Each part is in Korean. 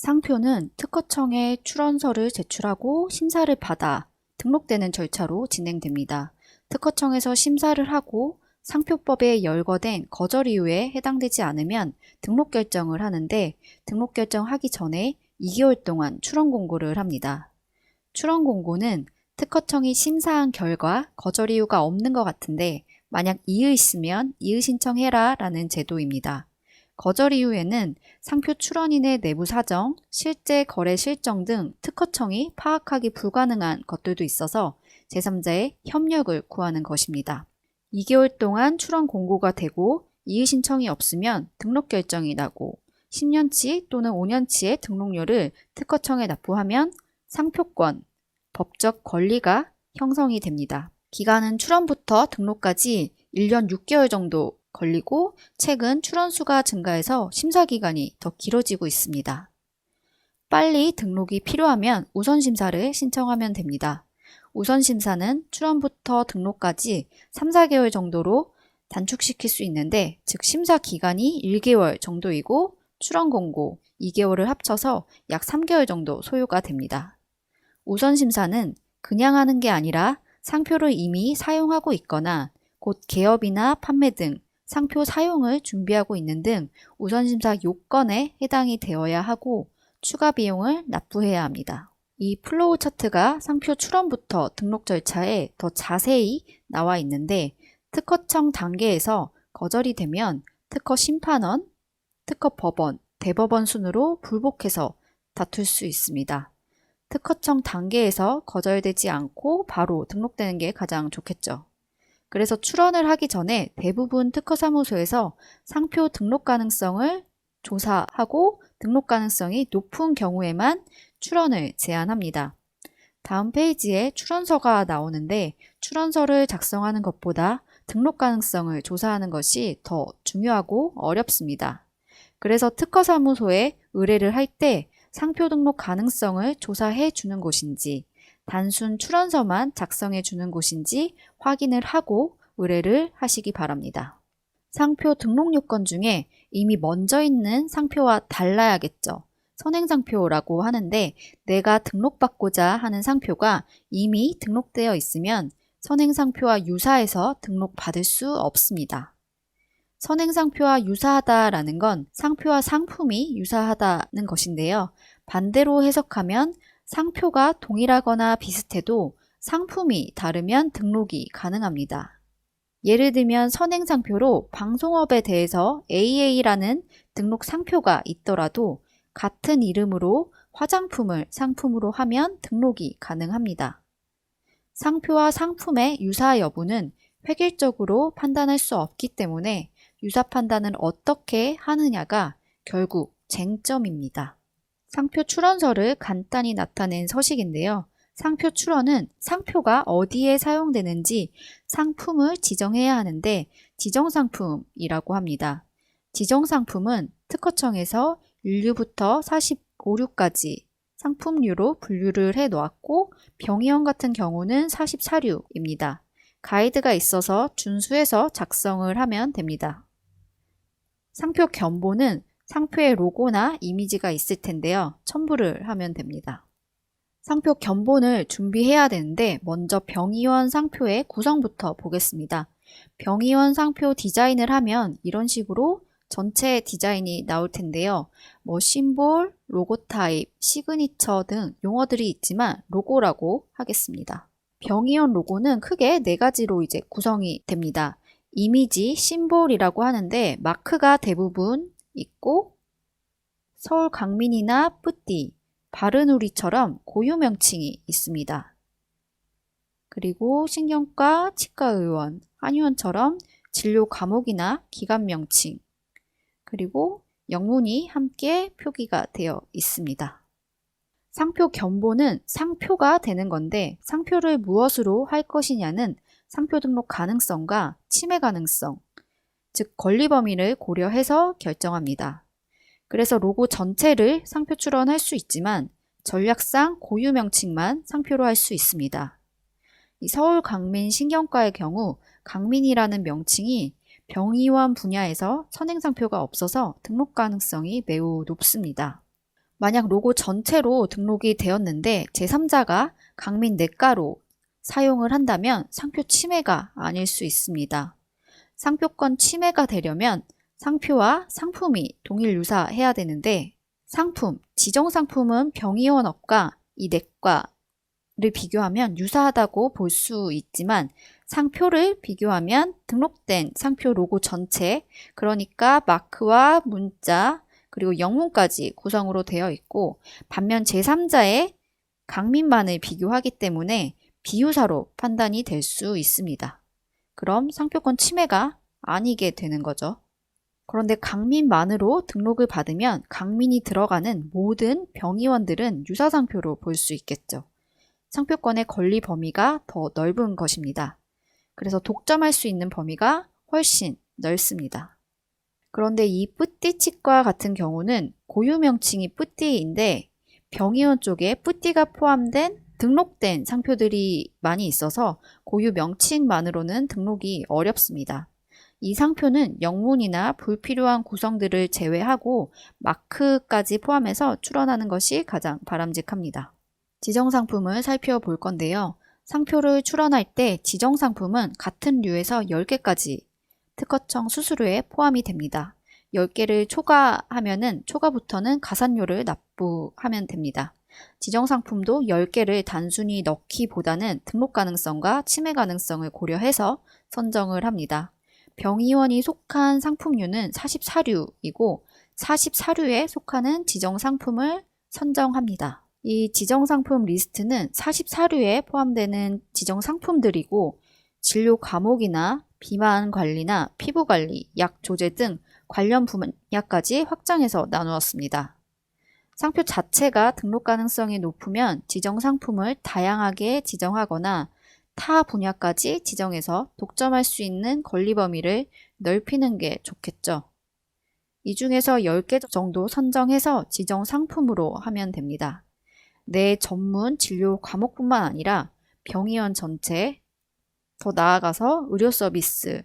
상표는 특허청에 출원서를 제출하고 심사를 받아 등록되는 절차로 진행됩니다. 특허청에서 심사를 하고 상표법에 열거된 거절 이유에 해당되지 않으면 등록 결정을 하는데, 등록 결정하기 전에 2개월 동안 출원 공고를 합니다. 출원 공고는 특허청이 심사한 결과 거절 이유가 없는 것 같은데 만약 이의 있으면 이의 신청해라 라는 제도입니다. 거절 이유에는 상표 출원인의 내부 사정, 실제 거래 실정 등 특허청이 파악하기 불가능한 것들도 있어서 제3자의 협력을 구하는 것입니다. 2개월 동안 출원 공고가 되고 이의 신청이 없으면 등록 결정이 나고 10년치 또는 5년치의 등록료를 특허청에 납부하면 상표권, 법적 권리가 형성이 됩니다. 기간은 출원부터 등록까지 1년 6개월 정도 걸리고 최근 출원수가 증가해서 심사기간이 더 길어지고 있습니다. 빨리 등록이 필요하면 우선심사를 신청하면 됩니다. 우선심사는 출원부터 등록까지 3, 4개월 정도로 단축시킬 수 있는데, 즉 심사기간이 1개월 정도이고 출원공고 2개월을 합쳐서 약 3개월 정도 소요가 됩니다. 우선심사는 그냥 하는 게 아니라 상표를 이미 사용하고 있거나 곧 개업이나 판매 등 상표 사용을 준비하고 있는 등 우선심사 요건에 해당이 되어야 하고 추가 비용을 납부해야 합니다. 이 플로우 차트가 상표 출원부터 등록 절차에 더 자세히 나와 있는데, 특허청 단계에서 거절이 되면 특허 심판원, 특허 법원, 대법원 순으로 불복해서 다툴 수 있습니다. 특허청 단계에서 거절되지 않고 바로 등록되는 게 가장 좋겠죠. 그래서 출원을 하기 전에 대부분 특허사무소에서 상표 등록 가능성을 조사하고 등록 가능성이 높은 경우에만 출원을 제한합니다. 다음 페이지에 출원서가 나오는데, 출원서를 작성하는 것보다 등록 가능성을 조사하는 것이 더 중요하고 어렵습니다. 그래서 특허사무소에 의뢰를 할 때 상표 등록 가능성을 조사해 주는 곳인지 단순 출원서만 작성해 주는 곳인지 확인을 하고 의뢰를 하시기 바랍니다. 상표 등록 요건 중에 이미 먼저 있는 상표와 달라야겠죠. 선행상표라고 하는데, 내가 등록받고자 하는 상표가 이미 등록되어 있으면 선행상표와 유사해서 등록받을 수 없습니다. 선행상표와 유사하다라는 건 상표와 상품이 유사하다는 것인데요. 반대로 해석하면 상표가 동일하거나 비슷해도 상품이 다르면 등록이 가능합니다. 예를 들면 선행상표로 방송업에 대해서 AA라는 등록 상표가 있더라도 같은 이름으로 화장품을 상품으로 하면 등록이 가능합니다. 상표와 상품의 유사 여부는 획일적으로 판단할 수 없기 때문에 유사 판단을 어떻게 하느냐가 결국 쟁점입니다. 상표 출원서를 간단히 나타낸 서식인데요. 상표 출원은 상표가 어디에 사용되는지 상품을 지정해야 하는데 지정상품이라고 합니다. 지정상품은 특허청에서 1류부터 45류까지 상품류로 분류를 해 놓았고, 병의원 같은 경우는 44류입니다. 가이드가 있어서 준수해서 작성을 하면 됩니다. 상표 견본은 상표의 로고나 이미지가 있을 텐데요. 첨부를 하면 됩니다. 상표 견본을 준비해야 되는데 먼저 병의원 상표의 구성부터 보겠습니다. 병의원 상표 디자인을 하면 이런 식으로 전체 디자인이 나올 텐데요. 심볼, 로고 타입, 시그니처 등 용어들이 있지만 로고라고 하겠습니다. 병의원 로고는 크게 4가지로 이제 구성이 됩니다. 이미지, 심볼이라고 하는데 마크가 대부분 있고, 서울 강민이나 뿌띠, 바른우리처럼 고유 명칭이 있습니다. 그리고 신경과 치과의원, 한의원처럼 진료 과목이나 기관 명칭, 그리고 영문이 함께 표기가 되어 있습니다. 상표 견본은 상표가 되는 건데, 상표를 무엇으로 할 것이냐는 상표 등록 가능성과 침해 가능성, 즉 권리 범위를 고려해서 결정합니다. 그래서 로고 전체를 상표 출원할 수 있지만 전략상 고유 명칭만 상표로 할 수 있습니다. 이 서울 강민 신경과의 경우 강민이라는 명칭이 병의원 분야에서 선행상표가 없어서 등록 가능성이 매우 높습니다. 만약 로고 전체로 등록이 되었는데 제3자가 강민 내과로 사용을 한다면 상표 침해가 아닐 수 있습니다. 상표권 침해가 되려면 상표와 상품이 동일 유사해야 되는데 상품, 지정상품은 병의원업과 이 내과를 비교하면 유사하다고 볼 수 있지만 상표를 비교하면 등록된 상표 로고 전체, 그러니까 마크와 문자, 그리고 영문까지 구성으로 되어 있고 반면 제3자의 강민만을 비교하기 때문에 비유사로 판단이 될 수 있습니다. 그럼 상표권 침해가 아니게 되는 거죠. 그런데 강민만으로 등록을 받으면 강민이 들어가는 모든 병의원들은 유사상표로 볼 수 있겠죠. 상표권의 권리 범위가 더 넓은 것입니다. 그래서 독점할 수 있는 범위가 훨씬 넓습니다. 그런데 이 뿌띠치과 같은 경우는 고유 명칭이 뿌띠인데 병의원 쪽에 뿌띠가 포함된 등록된 상표들이 많이 있어서 고유 명칭만으로는 등록이 어렵습니다. 이 상표는 영문이나 불필요한 구성들을 제외하고 마크까지 포함해서 출원하는 것이 가장 바람직합니다. 지정상품을 살펴볼 건데요. 상표를 출원할 때 지정상품은 같은 류에서 10개까지 특허청 수수료에 포함이 됩니다. 10개를 초과하면은 초과부터는 가산료를 납부하면 됩니다. 지정상품도 10개를 단순히 넣기보다는 등록 가능성과 침해 가능성을 고려해서 선정을 합니다. 병의원이 속한 상품류는 44류이고 44류에 속하는 지정상품을 선정합니다. 이 지정상품 리스트는 44류에 포함되는 지정상품들이고 진료 과목이나 비만 관리나 피부 관리, 약 조제 등 관련 분야까지 확장해서 나누었습니다. 상표 자체가 등록 가능성이 높으면 지정상품을 다양하게 지정하거나 타 분야까지 지정해서 독점할 수 있는 권리 범위를 넓히는 게 좋겠죠. 이 중에서 10개 정도 선정해서 지정상품으로 하면 됩니다. 내 전문 진료 과목뿐만 아니라 병의원 전체, 더 나아가서 의료 서비스,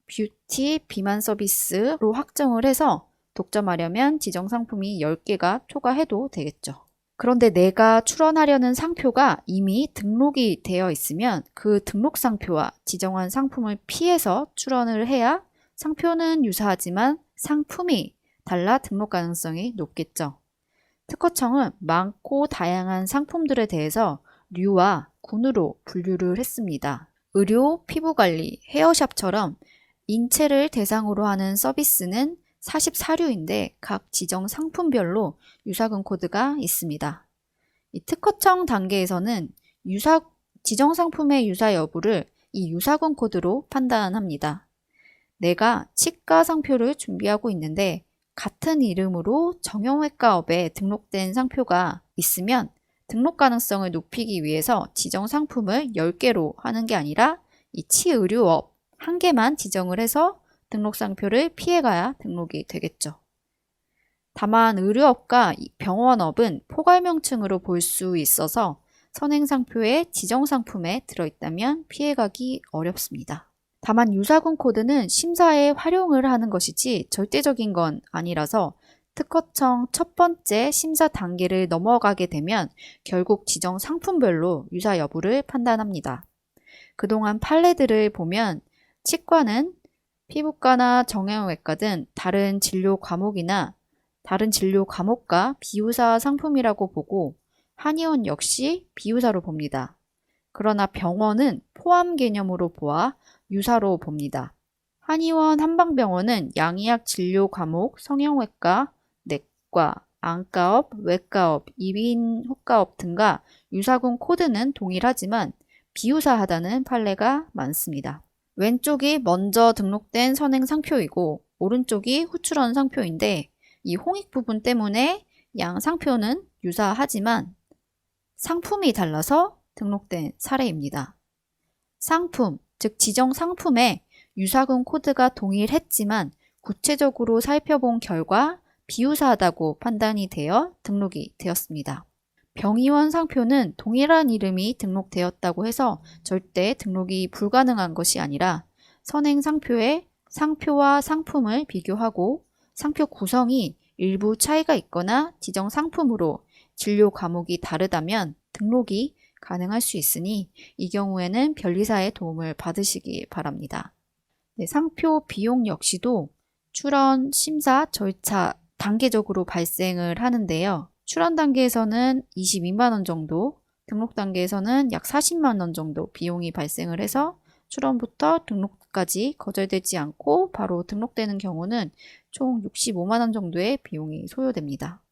뷰티, 비만 서비스로 확정을 해서 독점하려면 지정상품이 10개가 초과해도 되겠죠. 그런데 내가 출원하려는 상표가 이미 등록이 되어 있으면 그 등록상표와 지정한 상품을 피해서 출원을 해야 상표는 유사하지만 상품이 달라 등록 가능성이 높겠죠. 특허청은 많고 다양한 상품들에 대해서 류와 군으로 분류를 했습니다. 의료, 피부관리, 헤어샵처럼 인체를 대상으로 하는 서비스는 44류인데 각 지정 상품별로 유사군 코드가 있습니다. 이 특허청 단계에서는 지정 상품의 유사 여부를 이 유사군 코드로 판단합니다. 내가 치과 상표를 준비하고 있는데 같은 이름으로 정형외과업에 등록된 상표가 있으면 등록 가능성을 높이기 위해서 지정 상품을 10개로 하는 게 아니라 이 치의료업 1개만 지정을 해서 등록상표를 피해가야 등록이 되겠죠. 다만 의료업과 병원업은 포괄명칭으로 볼 수 있어서 선행상표에 지정상품에 들어있다면 피해가기 어렵습니다. 다만 유사군 코드는 심사에 활용을 하는 것이지 절대적인 건 아니라서 특허청 첫 번째 심사 단계를 넘어가게 되면 결국 지정 상품별로 유사 여부를 판단합니다. 그동안 판례들을 보면 치과는 피부과나 정형외과 등 다른 진료 과목과 비유사 상품이라고 보고 한의원 역시 비유사로 봅니다. 그러나 병원은 포함 개념으로 보아 유사로 봅니다. 한의원 한방병원은 양의학 진료 과목, 성형외과, 내과, 안과업, 외과업, 이비인후과업 등과 유사군 코드는 동일하지만 비유사하다는 판례가 많습니다. 왼쪽이 먼저 등록된 선행 상표이고 오른쪽이 후출원 상표인데 이 홍익 부분 때문에 양 상표는 유사하지만 상품이 달라서 등록된 사례입니다. 상품, 즉 지정 상품에 유사군 코드가 동일했지만 구체적으로 살펴본 결과 비유사하다고 판단이 되어 등록이 되었습니다. 병의원 상표는 동일한 이름이 등록되었다고 해서 절대 등록이 불가능한 것이 아니라 선행 상표에 상표와 상품을 비교하고 상표 구성이 일부 차이가 있거나 지정 상품으로 진료 과목이 다르다면 등록이 가능할 수 있으니 이 경우에는 변리사의 도움을 받으시기 바랍니다. 네, 상표 비용 역시도 출원 심사 절차 단계적으로 발생을 하는데요. 출원 단계에서는 22만 원 정도, 등록 단계에서는 약 40만 원 정도 비용이 발생을 해서 출원부터 등록까지 거절되지 않고 바로 등록되는 경우는 총 65만 원 정도의 비용이 소요됩니다.